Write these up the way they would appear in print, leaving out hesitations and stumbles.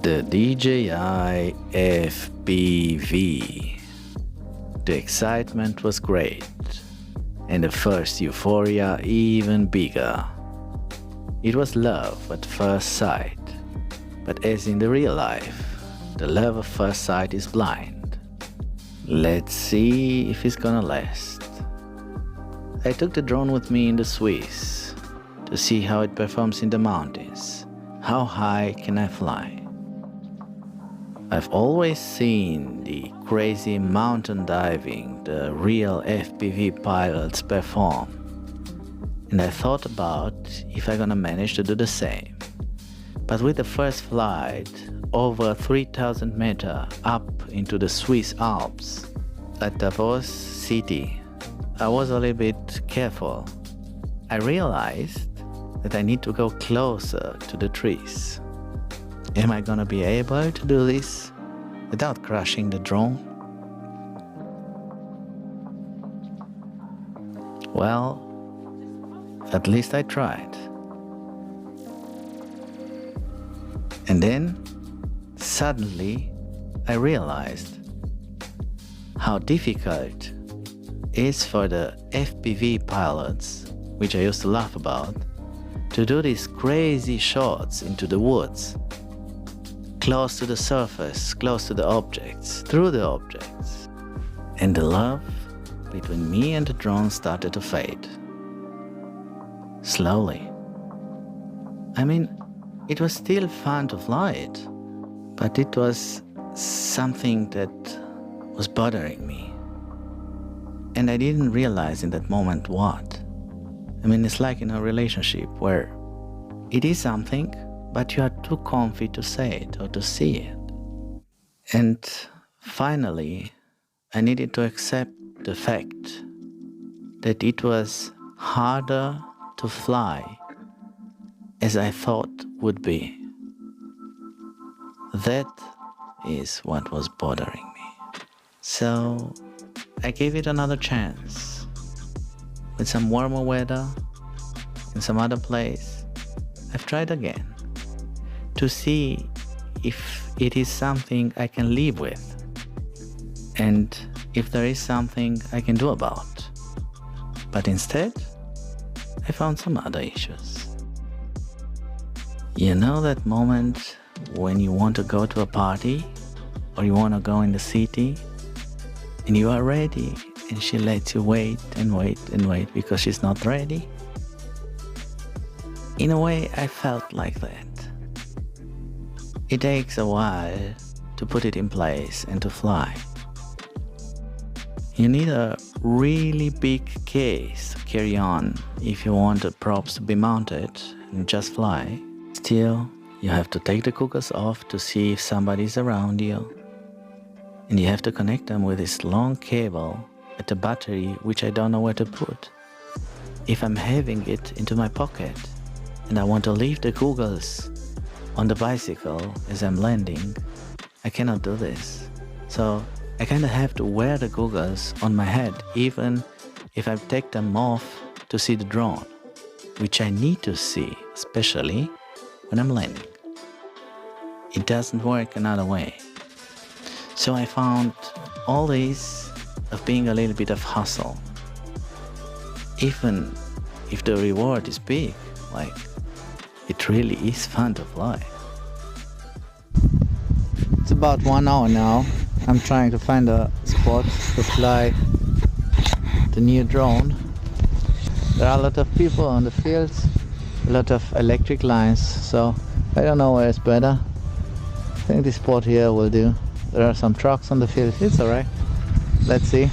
The DJI FPV. The excitement was great, and the first euphoria even bigger. It was love at first sight, but as in the real life, the love at first sight is blind. Let's see if it's gonna last. I took the drone with me in the Swiss to see how it performs in the mountains. How high can I fly? I've always seen the crazy mountain diving the real FPV pilots perform, and I thought about if I'm gonna manage to do the same. But with the first flight over 3,000 meters up into the Swiss Alps at Davos city, I was a little bit careful. I realized that I need to go closer to the trees. Am I gonna be able to do this without crashing the drone? Well, at least I tried. And then, suddenly, I realized how difficult it is for the FPV pilots, which I used to laugh about, to do these crazy shots into the woods, close to the surface, close to the objects, through the objects. And the love between me and the drone started to fade. Slowly. I mean, it was still fun to fly it, but it was something that was bothering me. And I didn't realize in that moment what. I mean, it's like in a relationship where it is something, but you are too comfy to say it or to see it. And finally, I needed to accept the fact that it was harder to fly as I thought would be. That is what was bothering me. So I gave it another chance. With some warmer weather in some other place, I've tried again to see if it is something I can live with and if there is something I can do about. But instead, I found some other issues. You know that moment when you want to go to a party or you want to go in the city and you are ready and she lets you wait and wait and wait because she's not ready? In a way, I felt like that. It takes a while to put it in place and to fly. You need a really big case to carry on if you want the props to be mounted and just fly. Still, you have to take the goggles off to see if somebody's around you. And you have to connect them with this long cable at the battery, which I don't know where to put. If I'm having it into my pocket and I want to leave the goggles on the bicycle as I'm landing, I cannot do this. So I kind of have to wear the goggles on my head even if I take them off to see the drone, which I need to see, especially when I'm landing. It doesn't work another way. So I found all these of being a little bit of hustle. Even if the reward is big, like it really is fun to fly. It's about 1 hour now. I'm trying to find a spot to fly the new drone. There are a lot of people on the fields, a lot of electric lines, so I don't know where it's better. I think this spot here will do. There are some trucks on the field, it's alright. Let's see.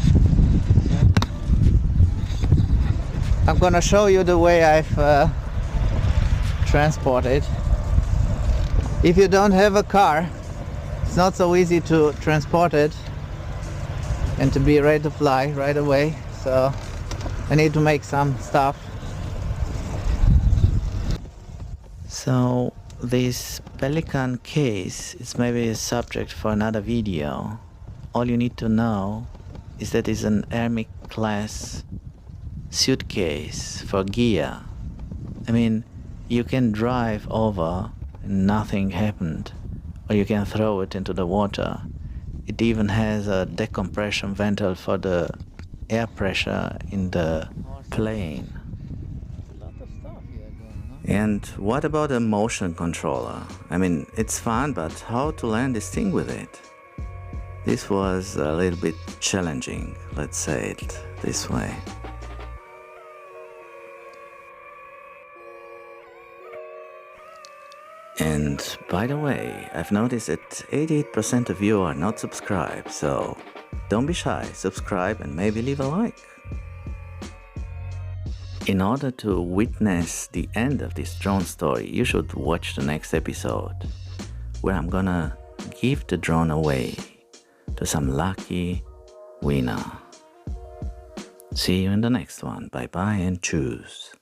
I'm gonna show you the way I've transported. If you don't have a car, it's not so easy to transport it and to be ready to fly right away. So I need to make some stuff. So this Pelican case is maybe a subject for another video. All you need to know is that it's an Army class suitcase for gear. I mean, you can drive over and nothing happened. or you can throw it into the water. It even has a decompression ventil for the air pressure in the plane. And what about a motion controller? I mean, it's fun, but how to land this thing with it? This was a little bit challenging, let's say it this way. And by the way, I've noticed that 88% of you are not subscribed, so don't be shy, subscribe and maybe leave a like. In order to witness the end of this drone story, you should watch the next episode, where I'm gonna give the drone away to some lucky winner. See you in the next one. Bye bye and choose.